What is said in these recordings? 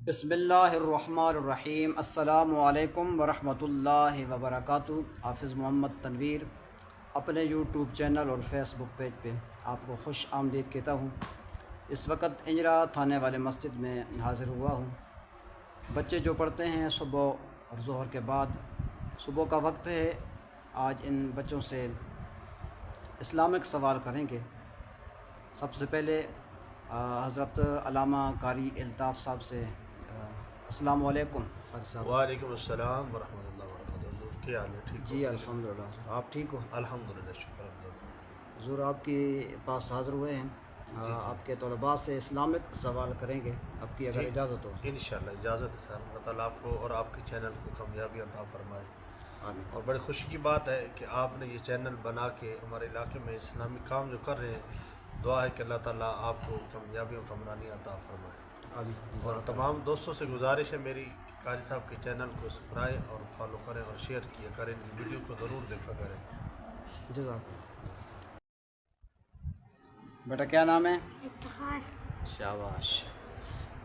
بسم اللہ الرحمن الرحیم۔ السلام علیکم ورحمۃ اللہ وبرکاتہ۔ حافظ محمد تنویر اپنے یوٹیوب چینل اور فیس بک پیج پہ آپ کو خوش آمدید کہتا ہوں۔ اس وقت انجرا تھانے والے مسجد میں حاضر ہوا ہوں۔ بچے جو پڑھتے ہیں صبح اور ظہر کے بعد، صبح کا وقت ہے، آج ان بچوں سے اسلامک سوال کریں گے۔ سب سے پہلے حضرت علامہ قاری الطاف صاحب سے السلام علیکم قاری صاحب۔ وعلیکم السلام ورحمۃ اللہ وبرکاتہ۔ حضور کیا حال ہے؟ ٹھیک ہو؟ جی الحمدللہ حضور، آپ ٹھیک ہو؟ الحمدللہ، شکر الحمدللہ۔ حضور آپ کے پاس حاضر ہوئے ہیں، آپ کے طلباء سے اسلامک سوال کریں گے، آپ کی اگر اجازت ہو۔ انشاءاللہ اجازت ہے سر۔ اللہ تعالیٰ آپ کو اور آپ کے چینل کو کامیابی عطا فرمائے۔ آمین۔ اور بڑی خوشی کی بات ہے کہ آپ نے یہ چینل بنا کے ہمارے علاقے میں اسلامی کام جو کر رہے ہیں، دعا ہے کہ اللہ تعالیٰ آپ کو کامیابی و کامرانی عطا فرمائے۔ آمین۔ اور تمام دوستوں سے گزارش ہے میری، قاری صاحب کے چینل کو سبسکرائب اور فالو کریں اور شیئر کیا کریں، ویڈیو کو ضرور دیکھا کریں۔ جزاک اللہ۔ بیٹا کیا نام ہے؟ افتخار۔ شاباش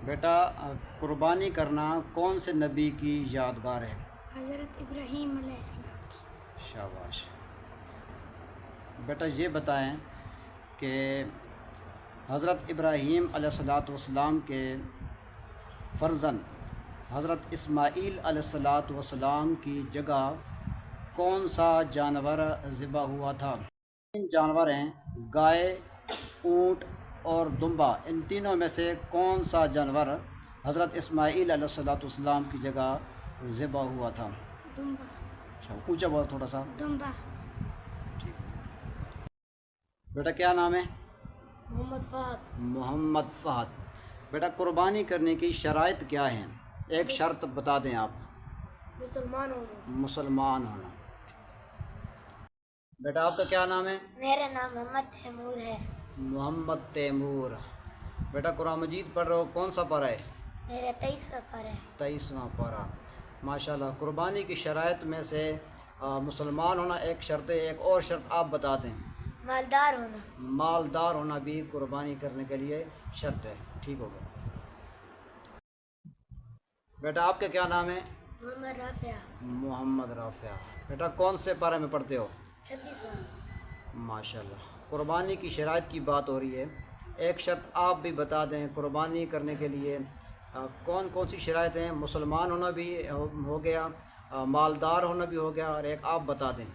بیٹا، قربانی کرنا کون سے نبی کی یادگار ہے؟ حضرت ابراہیم علیہ السلام کی۔ شاباش بیٹا، یہ بتائیں کہ حضرت ابراہیم علیہ السلام کے فرزند حضرت اسماعیل علیہ السلام کی جگہ کون سا جانور ذبح ہوا تھا؟ تین جانور ہیں، گائے، اونٹ اور دمبا۔ ان تینوں میں سے کون سا جانور حضرت اسماعیل علیہ السلام کی جگہ ذبح ہوا تھا؟ دمبا۔ اچھا اونچا بول تھوڑا سا۔ دمبا۔ ٹھیک۔ بیٹا کیا نام ہے؟ محمد فہد۔ محمد فہد۔ بیٹا قربانی کرنے کی شرائط کیا ہیں؟ ایک شرط بتا دیں آپ۔ مسلمان ہونا۔ مسلمان ہونا۔ بیٹا آپ کا کیا نام ہے؟ میرا نام محمد تیمور ہے۔ محمد تیمور۔ بیٹا قرآن مجید پڑھ رہے ہو، کون سا پارہ ہے؟ میرا 23واں پارہ ہے۔ 23واں پارہ۔ ماشاءاللہ۔ قربانی کی شرائط میں سے مسلمان ہونا ایک شرط ہے، ایک اور شرط آپ بتا دیں۔ مالدار ہونا۔ مالدار ہونا بھی قربانی کرنے کے لیے شرط ہے۔ ٹھیک ہو گیا۔ بیٹا آپ کا کیا نام ہے؟ محمد رافع۔ محمد رافع۔ بیٹا کون سے پارے میں پڑھتے ہو؟ 26واں۔ ماشاءاللہ۔ قربانی کی شرائط کی بات ہو رہی ہے، ایک شرط آپ بھی بتا دیں قربانی کرنے کے لیے کون کون سی شرائط ہیں؟ مسلمان ہونا بھی ہو گیا، مالدار ہونا بھی ہو گیا، اور ایک آپ بتا دیں۔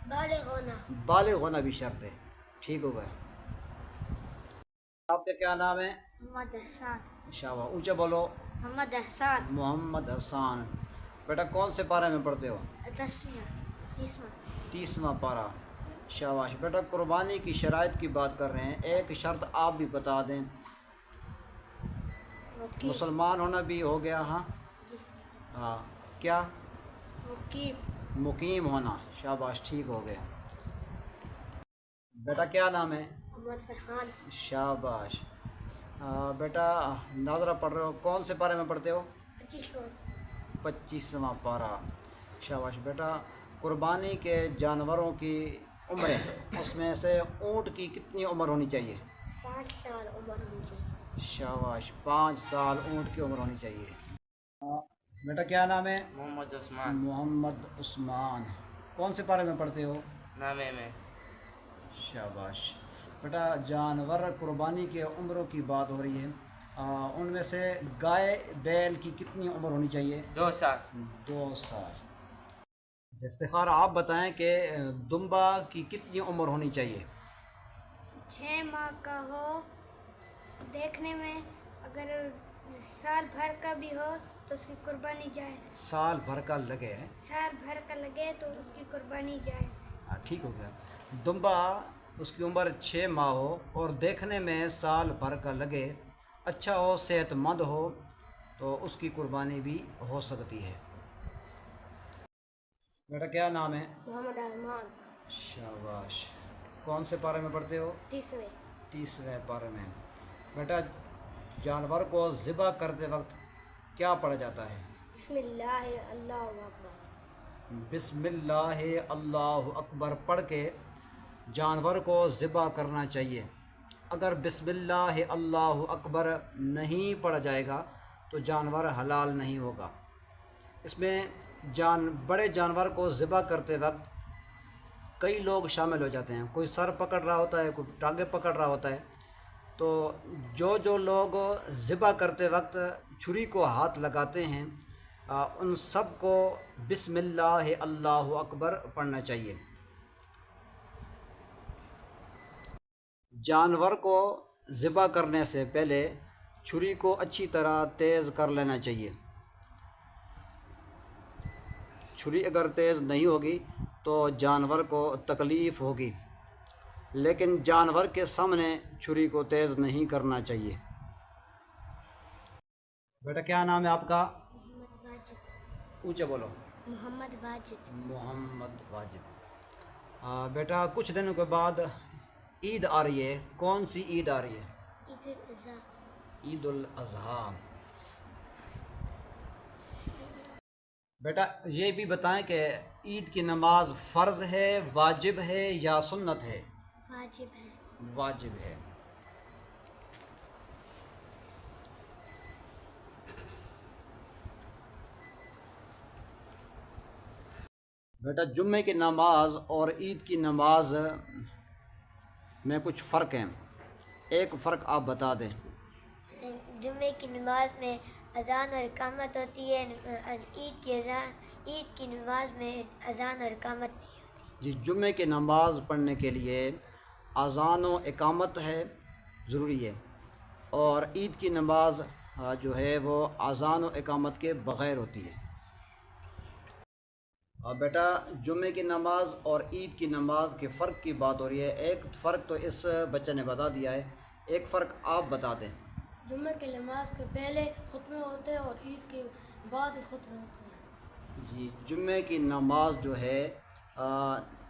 بالغ ہونا۔ بالغ ہونا بھی شرط ہے۔ ٹھیک ہو گیا۔ آپ کا کیا نام ہے؟ محمد احسان۔ شاباش، اونچا بولو۔ محمد احسان۔ محمد حسان۔ بیٹا کون سے پارے میں پڑھتے ہو؟ 10واں۔ 30واں۔ 30واں پارہ۔ شاباش بیٹا، قربانی کی شرائط کی بات کر رہے ہیں، ایک شرط آپ بھی بتا دیں۔ مسلمان ہونا بھی ہو گیا، ہاں ہاں، کیا؟ مقیم ہونا۔ شاباش، ٹھیک ہو گیا۔ بیٹا کیا نام ہے؟ محمد فرحان۔ شاباش۔ بیٹا ناظرہ پڑھ رہے ہو، کون سے پارے میں پڑھتے ہو؟ 25واں۔ 25واں پارہ۔ شاباش بیٹا، قربانی کے جانوروں کی عمریں، اس میں سے اونٹ کی کتنی عمر ہونی چاہیے؟ 5 سال عمر ہونی چاہیے۔ شاباش، 5 سال اونٹ کی عمر ہونی چاہیے۔ بیٹا کیا نام ہے؟ محمد عثمان۔ محمد عثمان۔ کون سے پارے میں پڑھتے ہو؟ 9 میں۔ شاباش بیٹا، جانور قربانی کے عمروں کی بات ہو رہی ہے، ان میں سے گائے بیل کی کتنی عمر ہونی چاہیے؟ 2 سال۔ 2 سال۔ افتخار آپ بتائیں کہ دمبا کی کتنی عمر ہونی چاہیے؟ 6 ماہ کا ہو، دیکھنے میں اگر سال بھر کا بھی ہو تو اس کی قربانی جائے۔ سال بھر کا لگے؟ سال بھر کا لگے تو اس کی قربانی جائے۔ ہاں ٹھیک ہو گیا۔ دمبا اس کی عمر 6 ماہ ہو اور دیکھنے میں سال بھر کا لگے، اچھا ہو، صحت مند ہو، تو اس کی قربانی بھی ہو سکتی ہے۔ بیٹا کیا نام ہے؟ محمد ارمان۔ شاباش۔ کون سے پارے میں پڑھتے ہو؟ 30ویں۔ 30ویں پارے میں۔ بیٹا جانور کو ذبح کرتے وقت کیا پڑھا جاتا ہے؟ بسم اللہ اللہ اکبر۔ بسم اللہ اللہ اکبر پڑھ کے جانور کو ذبح کرنا چاہیے۔ اگر بسم اللہ اللہ اکبر نہیں پڑھا جائے گا تو جانور حلال نہیں ہوگا۔ اس میں بڑے جانور کو ذبح کرتے وقت کئی لوگ شامل ہو جاتے ہیں، کوئی سر پکڑ رہا ہوتا ہے، کوئی ٹانگیں پکڑ رہا ہوتا ہے، تو جو لوگ ذبح کرتے وقت چھری کو ہاتھ لگاتے ہیں ان سب کو بسم اللہ اللہ اکبر پڑھنا چاہیے۔ جانور کو ذبح کرنے سے پہلے چھری کو اچھی طرح تیز کر لینا چاہیے۔ چھری اگر تیز نہیں ہوگی تو جانور کو تکلیف ہوگی، لیکن جانور کے سامنے چھری کو تیز نہیں کرنا چاہیے۔ بیٹا کیا نام ہے آپ کا؟ محمد واجد۔ اونچے بولو۔ محمد واجد۔ محمد واجد۔ بیٹا کچھ دنوں کے بعد عید آ رہی ہے، کون سی عید آ رہی ہے؟ عید الاضحیٰ۔ عید الاضحیٰ۔ بیٹا یہ بھی بتائیں کہ عید کی نماز فرض ہے، واجب ہے یا سنت ہے؟ واجب ہے۔ واجب ہے۔ بیٹا جمعے کی نماز اور عید کی نماز میں کچھ فرق ہیں، ایک فرق آپ بتا دیں۔ جمعے کی نماز میں اذان اور اقامت ہوتی ہے، عید کی نماز میں اذان اور اقامت نہیں ہوتی۔ جی جمعے کی نماز پڑھنے کے لیے اذان و اقامت ہے، ضروری ہے، اور عید کی نماز جو ہے وہ اذان و اقامت کے بغیر ہوتی ہے۔ بیٹا جمعے کی نماز اور عید کی نماز کے فرق کی بات ہو رہی ہے، ایک فرق تو اس بچے نے بتا دیا ہے، ایک فرق آپ بتا دیں۔ جمعہ کی نماز کے پہلے خطبے ہوتے ہیں اور عید کے بعد خطبے ہوتے ہیں۔ جی جمعے کی نماز جو ہے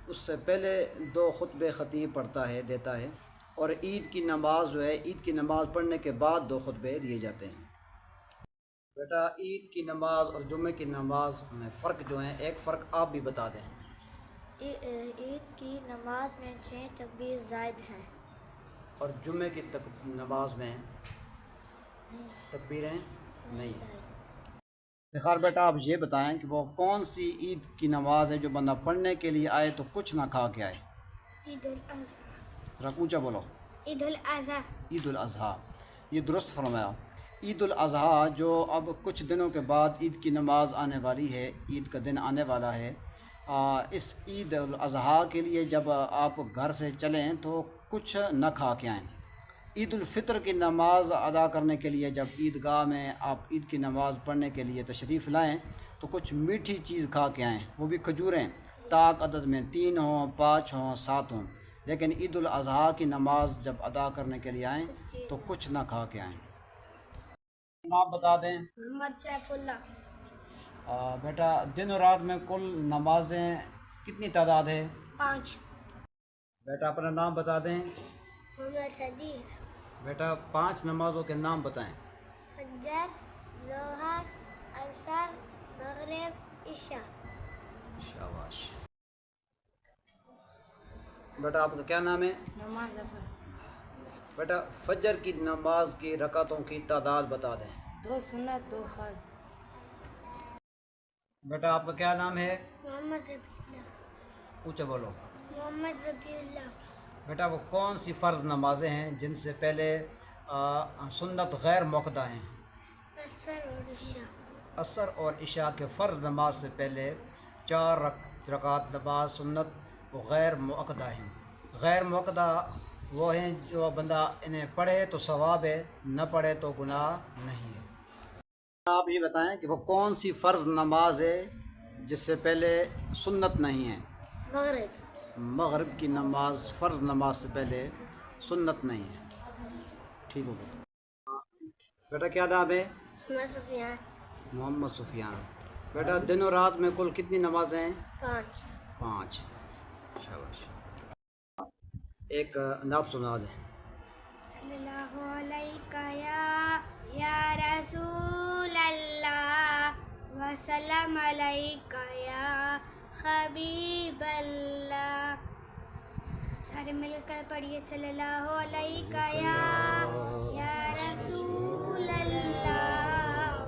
اس سے پہلے 2 خطبے خطیب پڑھتا ہے، دیتا ہے، اور عید کی نماز جو ہے عید کی نماز پڑھنے کے بعد 2 خطبے دیے جاتے ہیں۔ بیٹا عید کی نماز اور جمعے کی نماز میں فرق جو ہیں، ایک فرق آپ بھی بتا دیں۔ عید کی نماز میں 6 تکبیر زائد ہیں اور جمعے کی نماز میں تکبیریں نہیں ہیں۔ خیر بیٹا آپ یہ بتائیں کہ وہ کون سی عید کی نماز ہے جو بندہ پڑھنے کے لیے آئے تو کچھ نہ کھا کے آئے؟ عید الاضحیٰ۔ ذرا اونچا بولو۔ عید الاضحیٰ۔ عید الاضحیٰ، یہ درست فرمایا۔ عید الاضحیٰ جو اب کچھ دنوں کے بعد عید کی نماز آنے والی ہے، عید کا دن آنے والا ہے، اس عید الاضحیٰ کے لیے جب آپ گھر سے چلیں تو کچھ نہ کھا کے آئیں۔ عید الفطر کی نماز ادا کرنے کے لیے جب عیدگاہ میں آپ عید کی نماز پڑھنے کے لیے تشریف لائیں تو کچھ میٹھی چیز کھا کے آئیں، وہ بھی کھجوریں، طاق عدد میں 3 ہوں، 5 ہوں، 7 ہوں، لیکن عید الاضحیٰ کی نماز جب ادا کرنے کے لیے آئیں تو کچھ نہ کھا کے آئیں۔ نام بتا دیں۔ محمد سیف اللہ۔ بیٹا دن و رات میں کل نمازیں کتنی تعداد ہے؟ 5۔ بیٹا اپنا نام بتا دیں۔ محمد حدیث۔ بیٹا 5 نمازوں کے نام بتائیں۔ فجر، ظہر، عصر، مغرب، عشاء۔ شاباش۔ بیٹا آپ کا کیا نام ہے؟ نماز ظفر۔ بیٹا فجر کی نماز کی رکعتوں کی تعداد بتا دیں۔ 2 سنت 2 فرض۔ بیٹا آپ کا کیا نام ہے؟ محمد ربیع اللہ۔ اونچا بولو۔ محمد ربیع اللہ۔ بیٹا وہ کون سی فرض نمازیں ہیں جن سے پہلے سنت غیر موقدہ ہیں؟ عصر اور عشاء۔ عصر اور عشاء کے فرض نماز سے پہلے 4 رکعت نماز سنت غیر موقدہ ہیں۔ غیر موقدہ وہ ہیں جو بندہ انہیں پڑھے تو ثواب ہے، نہ پڑھے تو گناہ نہیں ہے۔ آپ یہ بتائیں کہ وہ کون سی فرض نماز ہے جس سے پہلے سنت نہیں ہے؟ مغرب۔ مغرب کی نماز فرض نماز سے پہلے سنت نہیں ہے۔ ٹھیک ہو گیا۔ بیٹا کیا نام ہے؟ محمد سفیان۔ محمد سفیان۔ بیٹا دن و رات میں کل کتنی نمازیں ہیں؟ 5۔ 5۔ شاباش۔ ایک نعت سنا دیں۔ صلی اللہ علیہ یا رسول اللہ وسلم علیہ یا حبیب اللہ۔ سارے مل کر پڑھیے صلی اللہ علیہ یا رسول اللہ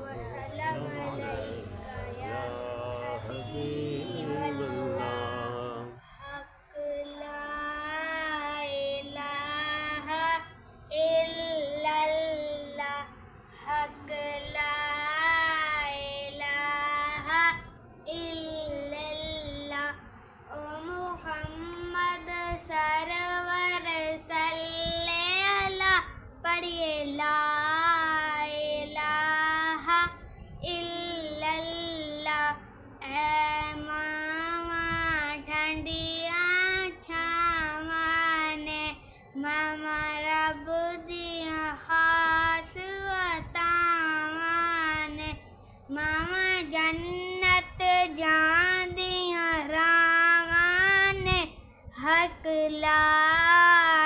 حق لا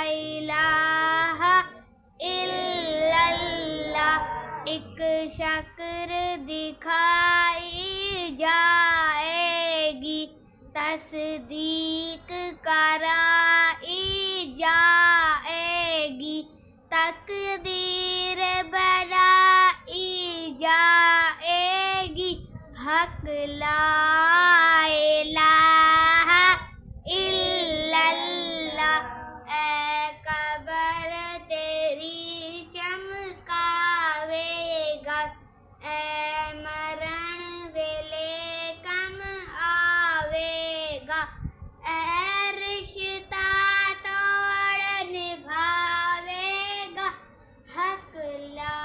الہ الا اللہ، ایک شکر دکھائی جائے گی، تصدیق کرائی جائے گی، تقدیر بنائی جائے گی، حق لا الہ الا اللہ۔ اے قبر تیری چمکاوے گا، اے مرن ویلے کم آوے گا، اے رشتہ توڑ نبھاوے گا، حق لا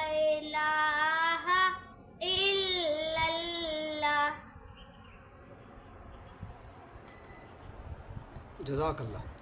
الہ الا اللہ۔ جزاک اللہ۔